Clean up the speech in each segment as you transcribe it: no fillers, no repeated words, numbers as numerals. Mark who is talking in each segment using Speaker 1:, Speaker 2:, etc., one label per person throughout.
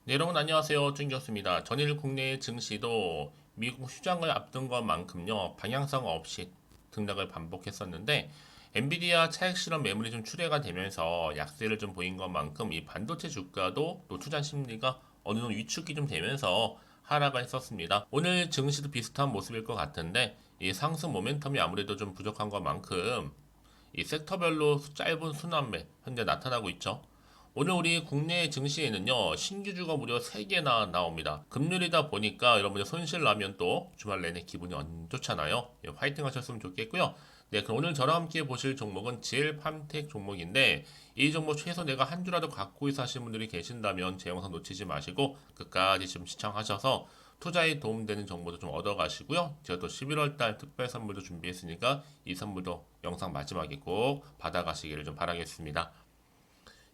Speaker 1: 네, 여러분 안녕하세요. 준교수입니다. 전일 국내 증시도 미국 휴장을 앞둔 것만큼요, 방향성 없이 등락을 반복했었는데, 엔비디아 차익 실험 매물이 좀 출회가 되면서 약세를 좀 보인 것만큼 이 반도체 주가도 또 투자 심리가 어느 정도 위축이 좀 되면서 하락을 했었습니다. 오늘 증시도 비슷한 모습일 것 같은데, 이 상승 모멘텀이 아무래도 좀 부족한 것만큼 이 섹터별로 짧은 순환매 현재 나타나고 있죠. 오늘 우리 국내 증시에는요, 신규주가 무려 3개나 나옵니다. 금요일이다 보니까 여러분들 손실 나면 또 주말 내내 기분이 안 좋잖아요. 예, 화이팅 하셨으면 좋겠고요. 네, 그럼 오늘 저랑 함께 보실 종목은 GL팜텍 종목인데, 이 종목 최소 내가 한 주라도 갖고 있어 하시는 분들이 계신다면 제 영상 놓치지 마시고 끝까지 좀 시청하셔서 투자에 도움되는 정보도 좀 얻어가시고요. 제가 또 11월 달 특별 선물도 준비했으니까 이 선물도 영상 마지막에 꼭 받아가시기를 좀 바라겠습니다.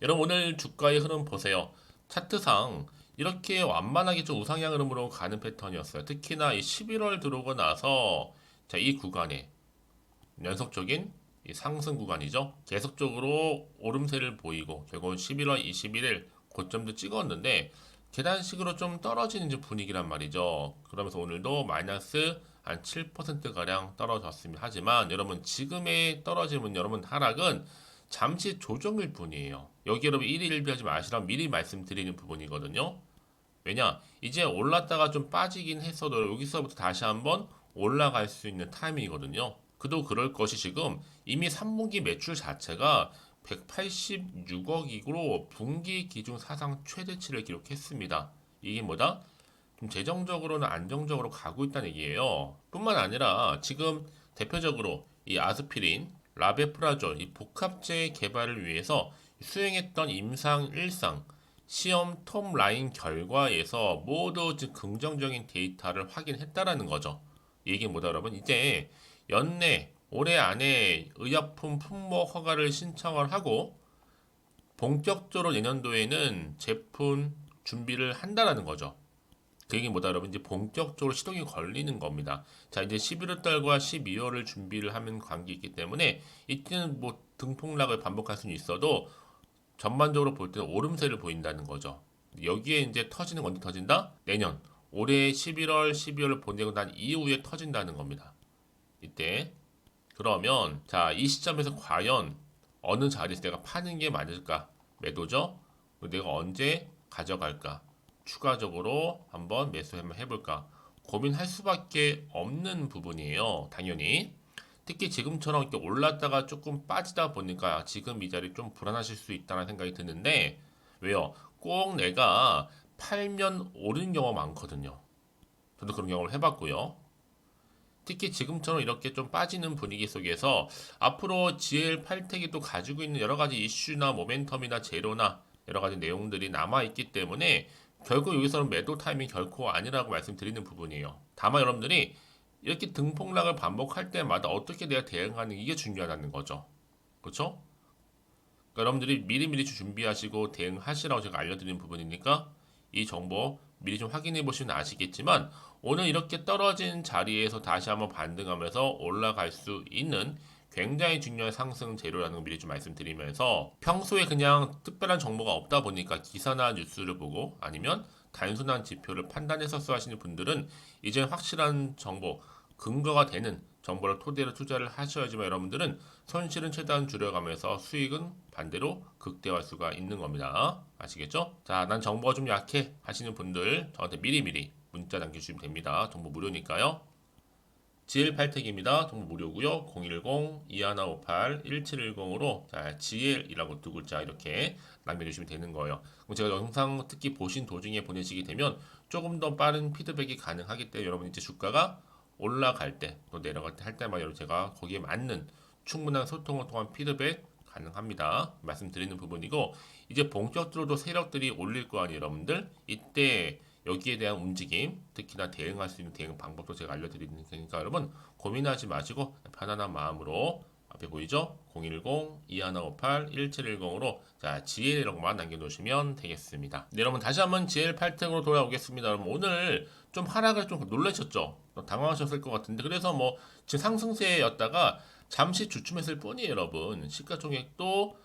Speaker 1: 여러분 오늘 주가의 흐름 보세요. 차트상 이렇게 완만하게 좀 우상향 흐름으로 가는 패턴이었어요. 특히나 이 11월 들어오고 나서 자, 이 구간에 연속적인 이 상승 구간이죠. 계속적으로 오름세를 보이고 결국은 11월 21일 고점도 찍었는데 계단식으로 좀 떨어지는 분위기란 말이죠. 그러면서 오늘도 마이너스 한 7%가량 떨어졌습니다. 하지만 여러분 지금의 떨어짐은 여러분 하락은 잠시 조정일 뿐이에요. 여기 여러분 1일 1비하지 마시라고 미리 말씀드리는 부분이거든요. 왜냐? 이제 올랐다가 좀 빠지긴 했어도 여기서부터 다시 한번 올라갈 수 있는 타이밍이거든요. 그도 그럴 것이 지금 이미 3분기 매출 자체가 186억이고 분기 기준 사상 최대치를 기록했습니다. 이게 뭐다? 좀 재정적으로는 안정적으로 가고 있다는 얘기예요. 뿐만 아니라 지금 대표적으로 이 아스피린, 라베프라졸, 이 복합제 개발을 위해서 수행했던 임상 1상 시험 톱 라인 결과에서 모두 긍정적인 데이터를 확인했다라는 거죠. 이게 뭐다 여러분? 이제 연내 올해 안에 의약품 품목 허가를 신청을 하고 본격적으로 내년도에는 제품 준비를 한다라는 거죠. 그 얘기 뭐다 여러분? 이제 본격적으로 시동이 걸리는 겁니다. 자, 이제 11월 달과 12월을 준비를 하는 관계 있기 때문에 이때는 뭐 등폭락을 반복할 수는 있어도 전반적으로 볼 때는 오름세를 보인다는 거죠. 여기에 이제 터지는 건 언제 터진다? 내년 올해 11월, 12월을 보내고 난 이후에 터진다는 겁니다. 이때 그러면 자, 이 시점에서 과연 어느 자리에서 내가 파는 게 맞을까? 매도죠? 내가 언제 가져갈까? 추가적으로 한번 매수 한번 해볼까? 고민할 수밖에 없는 부분이에요. 당연히. 특히 지금처럼 이렇게 올랐다가 조금 빠지다 보니까 지금 이 자리 좀 불안하실 수 있다는 생각이 드는데 왜요? 꼭 내가 팔면 오르는 경우가 많거든요. 저도 그런 경험을 해봤고요. 특히 지금처럼 이렇게 좀 빠지는 분위기 속에서 앞으로 GL8텍이 또 가지고 있는 여러 가지 이슈나 모멘텀이나 재료나 여러 가지 내용들이 남아있기 때문에 결국 여기서는 매도 타이밍 결코 아니라고 말씀드리는 부분이에요. 다만 여러분들이 이렇게 등폭락을 반복할 때마다 어떻게 내가 대응하는 이게 중요하다는 거죠. 그렇죠? 그러니까 여러분들이 미리미리 준비하시고 대응하시라고 제가 알려드리는 부분이니까 이 정보 미리 좀 확인해 보시면 아시겠지만 오늘 이렇게 떨어진 자리에서 다시 한번 반등하면서 올라갈 수 있는 굉장히 중요한 상승 재료라는 걸 미리 좀 말씀드리면서 평소에 그냥 특별한 정보가 없다 보니까 기사나 뉴스를 보고 아니면 단순한 지표를 판단해서 하시는 분들은 이제 확실한 정보, 근거가 되는 정보를 토대로 투자를 하셔야지만 여러분들은 손실은 최대한 줄여가면서 수익은 반대로 극대화할 수가 있는 겁니다. 아시겠죠? 자, 난 정보가 좀 약해 하시는 분들 저한테 미리미리 문자 남겨주시면 됩니다. 정보 무료니까요. GL8텍입니다. 정보 무료고요. 010-2158-1710으로 자, GL이라고 두 글자 이렇게 남겨주시면 되는 거예요. 그럼 제가 영상 특히 보신 도중에 보내시게 되면 조금 더 빠른 피드백이 가능하기 때문에 여러분 이제 주가가 올라갈 때 또 내려갈 때 할 때마다 여러분 제가 거기에 맞는 충분한 소통을 통한 피드백 가능합니다. 말씀드리는 부분이고 이제 본격적으로 세력들이 올릴 거 아니에요, 여러분들. 이때 여기에 대한 움직임, 특히나 대응할 수 있는 대응 방법도 제가 알려드리는 테니까 여러분 고민하지 마시고 편안한 마음으로 앞에 보이죠? 010-2158-1710으로 자, GL이라고만 남겨놓으시면 되겠습니다. 네, 여러분 다시 한번 GL8텍으로 돌아오겠습니다. 여러분 오늘 좀 하락을 좀 놀라셨죠? 당황하셨을 것 같은데 그래서 뭐 지금 상승세였다가 잠시 주춤했을 뿐이에요, 여러분. 시가총액도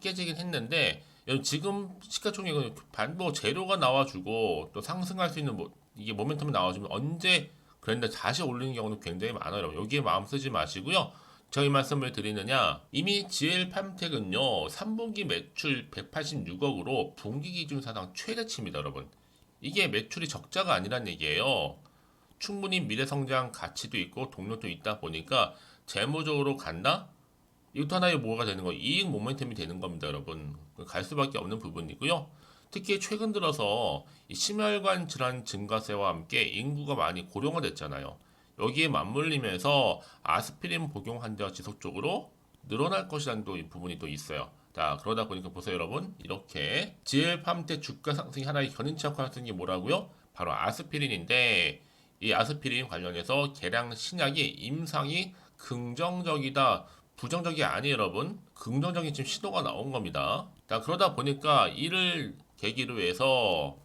Speaker 1: 깨지긴 했는데 지금 시가총액은 반도 재료가 나와주고 또 상승할 수 있는 이게 모멘텀이 나와주면 언제 그런데 다시 올리는 경우는 굉장히 많아요. 여러분. 여기에 마음 쓰지 마시고요. 제가 이 말씀을 드리느냐, 이미 GL팜텍은요 3분기 매출 186억으로 분기 기준 사상 최대치입니다. 여러분. 이게 매출이 적자가 아니란 얘기예요. 충분히 미래 성장 가치도 있고 동력도 있다 보니까 재무적으로 간다? 이것도 하나의 뭐가 되는 거예요. 이익 모멘텀이 되는 겁니다, 여러분. 갈 수밖에 없는 부분이고요. 특히 최근 들어서 이 심혈관 질환 증가세와 함께 인구가 많이 고령화됐잖아요. 여기에 맞물리면서 아스피린 복용 환자가 지속적으로 늘어날 것이라는 또 이 부분이 또 있어요. 자, 그러다 보니까 보세요, 여러분. 이렇게 GL팜텍 주가 상승이 하나의 견인치 역할을 하는 게 뭐라고요? 바로 아스피린인데, 이 아스피린 관련해서 개량 신약이 임상이 긍정적이다, 부정적이 아니에요, 여러분. 긍정적인 지금 시도가 나온 겁니다. 자, 그러다 보니까 이를 계기로 해서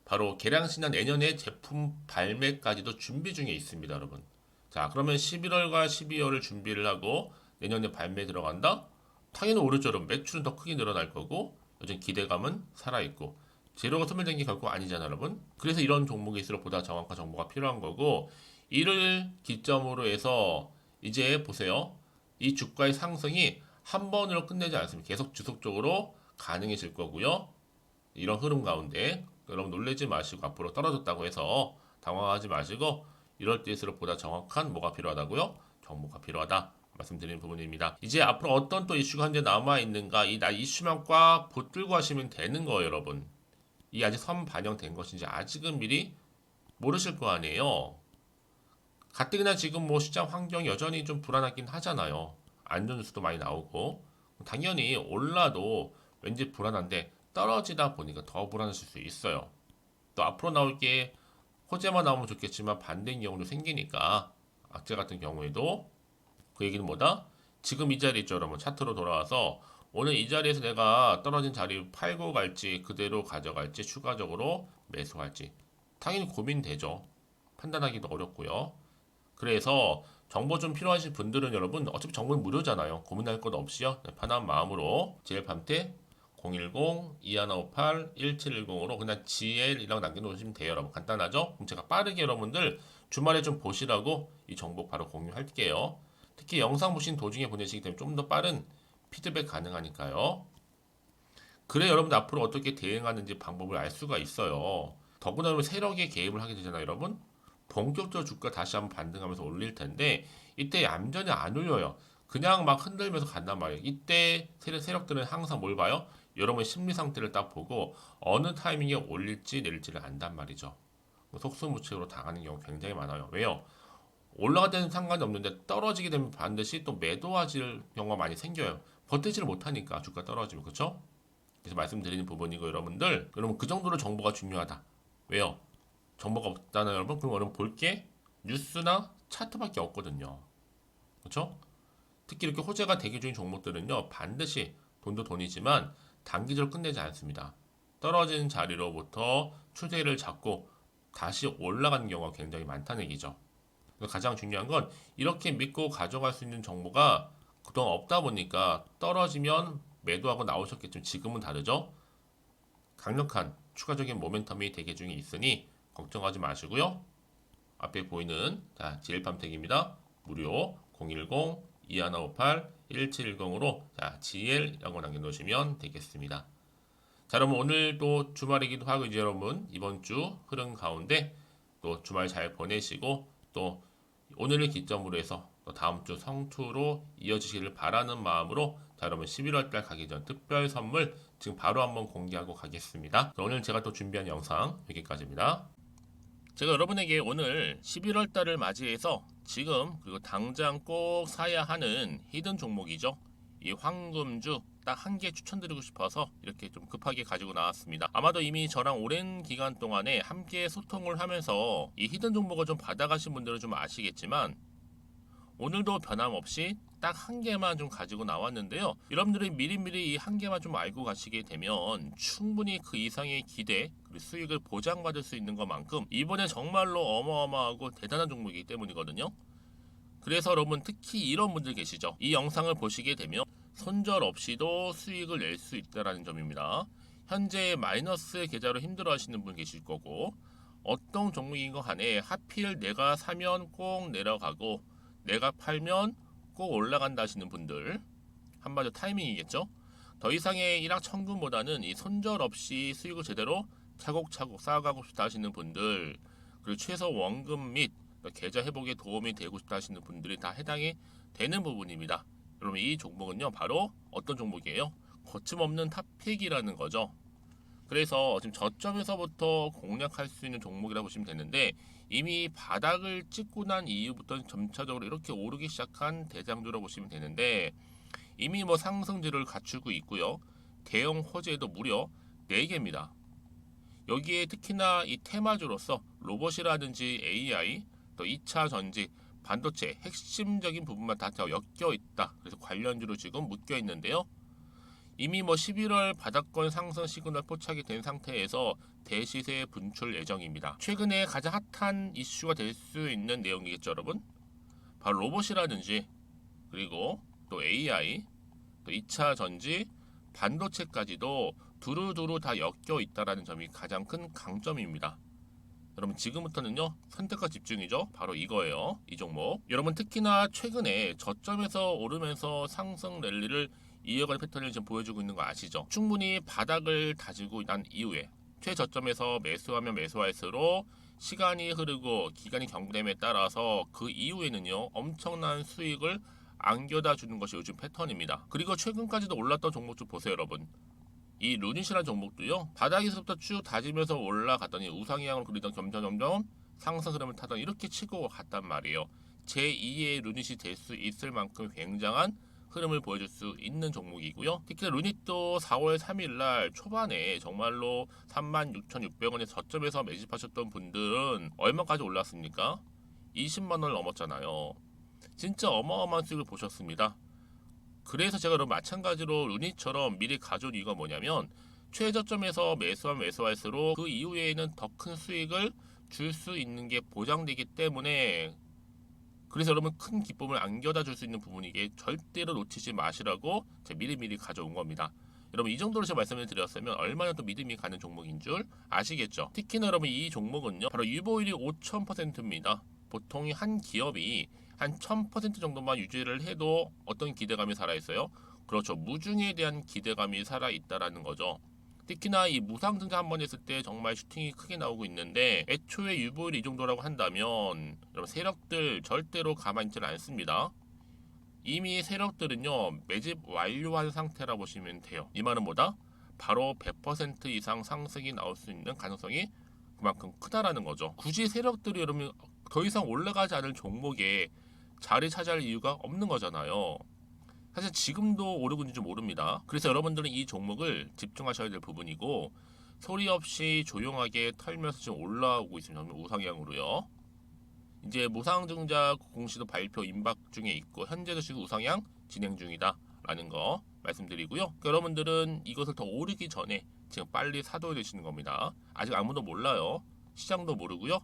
Speaker 1: 바로 개량신약 내년에 제품 발매까지도 준비 중에 있습니다, 여러분. 자, 그러면 11월과 12월을 준비를 하고 내년에 발매 들어간다? 당연히 오르죠, 여러분. 매출은 더 크게 늘어날 거고 요즘 기대감은 살아있고 재료가 소멸된 게 결코 아니잖아요, 여러분. 그래서 이런 종목일수록 보다 정확한 정보가 필요한 거고 이를 기점으로 해서 이제 보세요. 이 주가의 상승이 한 번으로 끝내지 않습니다. 계속 지속적으로 가능해질 거고요. 이런 흐름 가운데 여러분 놀라지 마시고 앞으로 떨어졌다고 해서 당황하지 마시고 이럴 때일수록 보다 정확한 뭐가 필요하다고요? 정보가 필요하다 말씀드리는 부분입니다. 이제 앞으로 어떤 또 이슈가 현재 남아 있는가 이 이슈만 꽉 붙들고 하시면 되는 거예요, 여러분. 이 아직 선 반영된 것인지 아직은 미리 모르실 거 아니에요. 가뜩이나 지금 뭐 시장 환경이 여전히 좀 불안하긴 하잖아요. 안전 뉴스도 많이 나오고 당연히 올라도 왠지 불안한데 떨어지다 보니까 더 불안하실 수 있어요. 또 앞으로 나올 게 호재만 나오면 좋겠지만 반대인 경우도 생기니까 악재 같은 경우에도 그 얘기는 뭐다? 지금 이 자리 있죠, 여러분. 차트로 돌아와서 오늘 이 자리에서 내가 떨어진 자리 팔고 갈지 그대로 가져갈지 추가적으로 매수할지 당연히 고민되죠. 판단하기도 어렵고요. 그래서 정보 좀 필요하신 분들은 여러분 어차피 정보는 무료잖아요. 고민할 것 없이요. 편한 마음으로 GL팜텍 010-2158-1710으로 그냥 GL이라고 남겨놓으시면 돼요, 여러분. 간단하죠? 그럼 제가 빠르게 여러분들 주말에 좀 보시라고 이 정보 바로 공유할게요. 특히 영상 보신 도중에 보내시기 때문에 좀 더 빠른 피드백 가능하니까요. 그래 여러분들 앞으로 어떻게 대응하는지 방법을 알 수가 있어요. 더구나 여러분 세력에 개입을 하게 되잖아요, 여러분. 본격적으로 주가 다시 한번 반등하면서 올릴 텐데 이때 얌전히 안 올려요. 그냥 막 흔들면서 간단 말이에요. 이때 세력들은 항상 뭘 봐요? 여러분의 심리 상태를 딱 보고 어느 타이밍에 올릴지 내릴지를 안단 말이죠. 속수무책으로 당하는 경우 굉장히 많아요. 왜요? 올라갈 때는 상관이 없는데 떨어지게 되면 반드시 또 매도하실 경우가 많이 생겨요. 버티지를 못하니까 주가 떨어지면 그렇죠? 그래서 말씀드리는 부분이고 여러분 그 정도로 정보가 중요하다. 왜요? 정보가 없잖아요, 여러분. 그럼 여러분 볼 게 뉴스나 차트밖에 없거든요. 그렇죠? 특히 이렇게 호재가 대기 중인 종목들은요 반드시 돈도 돈이지만 단기적으로 끝내지 않습니다. 떨어진 자리로부터 추세를 잡고 다시 올라가는 경우가 굉장히 많다는 얘기죠. 가장 중요한 건 이렇게 믿고 가져갈 수 있는 정보가 그동안 없다 보니까 떨어지면 매도하고 나오셨겠지만 지금은 다르죠. 강력한 추가적인 모멘텀이 대기 중에 있으니 걱정하지 마시고요. 앞에 보이는 GL팜텍입니다. 무료 010-2158-1710으로 GL이라고 남겨놓으시면 되겠습니다. 자, 여러분 오늘 또 주말이기도 하고 이제 여러분 이번 주 흐름 가운데 또 주말 잘 보내시고 또 오늘을 기점으로 해서 또 다음 주 성투로 이어지기를 바라는 마음으로 자, 여러분 11월 달 가기 전 특별 선물 지금 바로 한번 공개하고 가겠습니다. 오늘 제가 또 준비한 영상 여기까지입니다. 제가 여러분에게 오늘 11월 달을 맞이해서 지금 그리고 당장 꼭 사야 하는 히든 종목이죠. 이 황금주 딱 한 개 추천드리고 싶어서 이렇게 좀 급하게 가지고 나왔습니다. 아마도 이미 저랑 오랜 기간 동안에 함께 소통을 하면서 이 히든 종목을 좀 받아가신 분들은 좀 아시겠지만 오늘도 변함없이 딱 한 개만 좀 가지고 나왔는데요. 여러분들이 미리미리 이 한 개만 좀 알고 가시게 되면 충분히 그 이상의 기대 그리고 수익을 보장받을 수 있는 것만큼 이번에 정말로 어마어마하고 대단한 종목이기 때문이거든요. 그래서 여러분 특히 이런 분들 계시죠. 이 영상을 보시게 되면 손절 없이도 수익을 낼 수 있다는 점입니다. 현재 마이너스 계좌로 힘들어하시는 분 계실 거고, 어떤 종목인 거 간에 하필 내가 사면 꼭 내려가고 내가 팔면 꼭 올라간다 하시는 분들, 한마디로 타이밍이겠죠. 더 이상의 일확천금보다는 이 손절 없이 수익을 제대로 차곡차곡 쌓아가고 싶다 하시는 분들, 그리고 최소 원금 및 계좌 회복에 도움이 되고 싶다 하시는 분들이 다 해당이 되는 부분입니다. 여러분, 이 종목은요 바로 어떤 종목이에요? 거침없는 탑픽이라는 거죠. 그래서 지금 저점에서부터 공략할 수 있는 종목이라고 보시면 되는데, 이미 바닥을 찍고 난 이후부터 점차적으로 이렇게 오르기 시작한 대장주라고 보시면 되는데, 이미 뭐 상승률을 갖추고 있고요. 대형 호재도 무려 4개입니다. 여기에 특히나 이 테마주로서 로봇이라든지 AI, 또 2차 전지, 반도체 핵심적인 부분만 다 엮여 있다. 그래서 관련주로 지금 묶여 있는데요. 이미 뭐 11월 바닥권 상승 시그널 포착이 된 상태에서 대시세 분출 예정입니다. 최근에 가장 핫한 이슈가 될 수 있는 내용이겠죠, 여러분. 바로 로봇이라든지, 그리고 또 AI, 또 2차 전지, 반도체까지도 두루두루 다 엮여 있다는 점이 가장 큰 강점입니다. 여러분, 지금부터는요 선택과 집중이죠. 바로 이거예요. 이 종목. 여러분, 특히나 최근에 저점에서 오르면서 상승 랠리를 이어가는 패턴을 지금 보여주고 있는 거 아시죠? 충분히 바닥을 다지고 난 이후에 최저점에서 매수하면 매수할수록 시간이 흐르고 기간이 경과됨에 따라서 그 이후에는요 엄청난 수익을 안겨다 주는 것이 요즘 패턴입니다. 그리고 최근까지도 올랐던 종목 좀 보세요, 여러분. 이 루닛이라는 종목도요 바닥에서부터 쭉 다지면서 올라갔더니 우상향으로 그리던 점점 상승 흐름을 타던 이렇게 치고 갔단 말이에요. 제2의 루닛이 될 수 있을 만큼 굉장한 흐름을 보여줄 수 있는 종목이고요. 특히 루닛도 4월 3일 날 초반에 정말로 36,600원의 저점에서 매집하셨던 분들은 얼마까지 올랐습니까? 20만 원을 넘었잖아요. 진짜 어마어마한 수익을 보셨습니다. 그래서 제가 그럼 마찬가지로 루닛처럼 미리 가져온 이유가 뭐냐면, 최저점에서 매수하면 매수할수록 그 이후에는 더 큰 수익을 줄 수 있는 게 보장되기 때문에, 그래서 여러분 큰 기쁨을 안겨다 줄 수 있는 부분이기에 절대로 놓치지 마시라고 제가 미리미리 가져온 겁니다. 여러분, 이 정도로 제가 말씀을 드렸으면 얼마나 또 믿음이 가는 종목인 줄 아시겠죠? 특히나 여러분, 이 종목은요 바로 유보율이 5000%입니다. 보통 한 기업이 한 1000% 정도만 유지를 해도 어떤 기대감이 살아있어요? 그렇죠. 무중에 대한 기대감이 살아있다라는 거죠. 특히나 이 무상증자 한 번 했을 때 정말 슈팅이 크게 나오고 있는데, 애초에 유보율이 이 정도라고 한다면 여러분, 세력들 절대로 가만히 있지는 않습니다. 이미 세력들은요 매집 완료한 상태라 보시면 돼요. 이 말은 뭐다? 바로 100% 이상 상승이 나올 수 있는 가능성이 그만큼 크다라는 거죠. 굳이 세력들이 여러분 더 이상 올라가지 않을 종목에 자리 차지할 이유가 없는 거잖아요. 사실 지금도 오르고 있는지 모릅니다. 그래서 여러분들은 이 종목을 집중하셔야 될 부분이고, 소리 없이 조용하게 털면서 지금 올라오고 있습니다. 우상향으로요. 이제 무상증자 공시도 발표 임박 중에 있고, 현재도 지금 우상향 진행 중이다 라는 거 말씀드리고요. 그러니까 여러분들은 이것을 더 오르기 전에 지금 빨리 사둬야 되시는 겁니다. 아직 아무도 몰라요. 시장도 모르고요.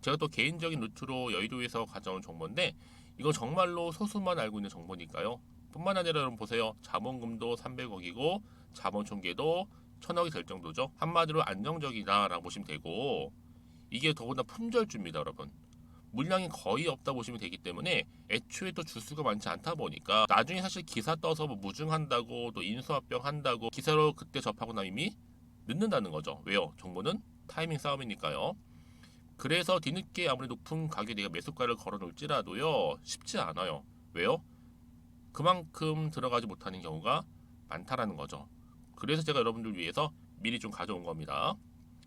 Speaker 1: 제가 또 개인적인 루트로 여의도에서 가져온 정보인데, 이거 정말로 소수만 알고 있는 정보니까요. 뿐만 아니라 여러분 보세요. 자본금도 300억이고 자본 총계도 1000억이 될 정도죠. 한마디로 안정적이다라고 보시면 되고, 이게 더군다나 품절주입니다, 여러분. 물량이 거의 없다 보시면 되기 때문에 애초에 또 주수가 많지 않다 보니까 나중에 사실 기사 떠서 뭐 무증한다고 또 인수합병 한다고 기사로 그때 접하고 나면 이미 늦는다는 거죠. 왜요? 정보는 타이밍 싸움이니까요. 그래서 뒤늦게 아무리 높은 가격에 내가 매수가를 걸어 놓을지라도요 쉽지 않아요. 왜요? 그만큼 들어가지 못하는 경우가 많다라는 거죠. 그래서 제가 여러분들 위해서 미리 좀 가져온 겁니다.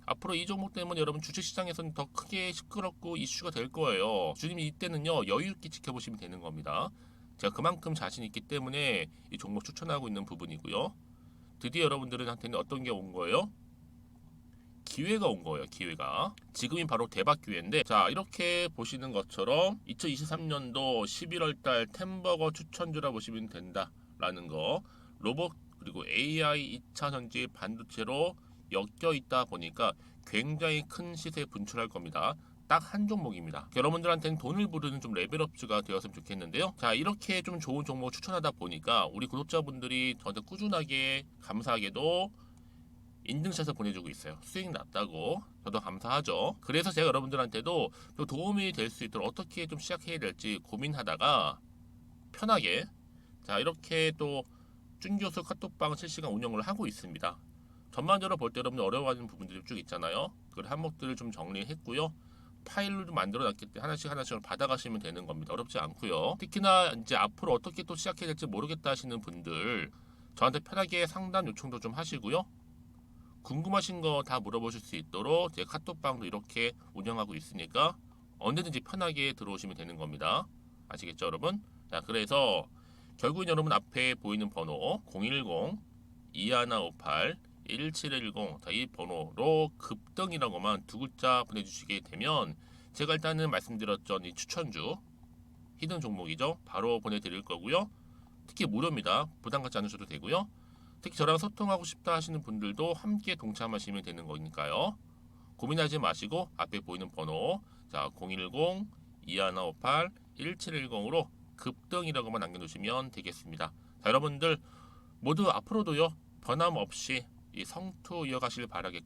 Speaker 1: 앞으로 이 종목 때문에 여러분 주식시장에서는 더 크게 시끄럽고 이슈가 될 거예요. 주님, 이때는요 여유 있게 지켜보시면 되는 겁니다. 제가 그만큼 자신 있기 때문에 이 종목 추천하고 있는 부분이고요. 드디어 여러분들한테는 어떤 게 온 거예요? 기회가 온 거예요. 기회가. 지금이 바로 대박 기회인데, 자, 이렇게 보시는 것처럼 2023년도 11월달 템버거 추천주라 보시면 된다라는 거. 로봇 그리고 AI 2차 전지 반도체로 엮여 있다 보니까 굉장히 큰 시세 분출할 겁니다. 딱 한 종목입니다. 여러분들한테는 돈을 부르는 좀 레벨업주가 되었으면 좋겠는데요. 자, 이렇게 좀 좋은 종목 추천하다 보니까 우리 구독자분들이 저한테 꾸준하게 감사하게도 인증샷을 보내주고 있어요. 수익 났다고. 저도 감사하죠. 그래서 제가 여러분들한테도 또 도움이 될 수 있도록 어떻게 좀 시작해야 될지 고민하다가 편하게 자 이렇게 또 준교수 카톡방 실시간 운영을 하고 있습니다. 전반적으로 볼 때 여러분들 어려워하는 부분들이 쭉 있잖아요. 그 항목들을 좀 정리했고요. 파일로 좀 만들어 놨기 때문에 하나씩 받아가시면 되는 겁니다. 어렵지 않고요. 특히나 이제 앞으로 어떻게 또 시작해야 될지 모르겠다 하시는 분들 저한테 편하게 상담 요청도 좀 하시고요. 궁금하신 거 다 물어보실 수 있도록 제 카톡방도 이렇게 운영하고 있으니까 언제든지 편하게 들어오시면 되는 겁니다. 아시겠죠, 여러분? 자, 그래서 결국은 여러분 앞에 보이는 번호 010-2158-1710 이 번호로 급등이라고만 두 글자 보내주시게 되면 제가 일단은 말씀드렸죠. 이 추천주 히든 종목이죠. 바로 보내드릴 거고요. 특히 무료입니다. 부담 갖지 않으셔도 되고요. 특히 저랑 소통하고 싶다 하시는 분들도 함께 동참하시면 되는 거니까요. 고민하지 마시고 앞에 보이는 번호 자 010-2158-1710으로 급등이라고만 남겨놓으시면 되겠습니다. 자, 여러분들 모두 앞으로도요 변함없이 이 성투 이어가시길 바라겠습니다.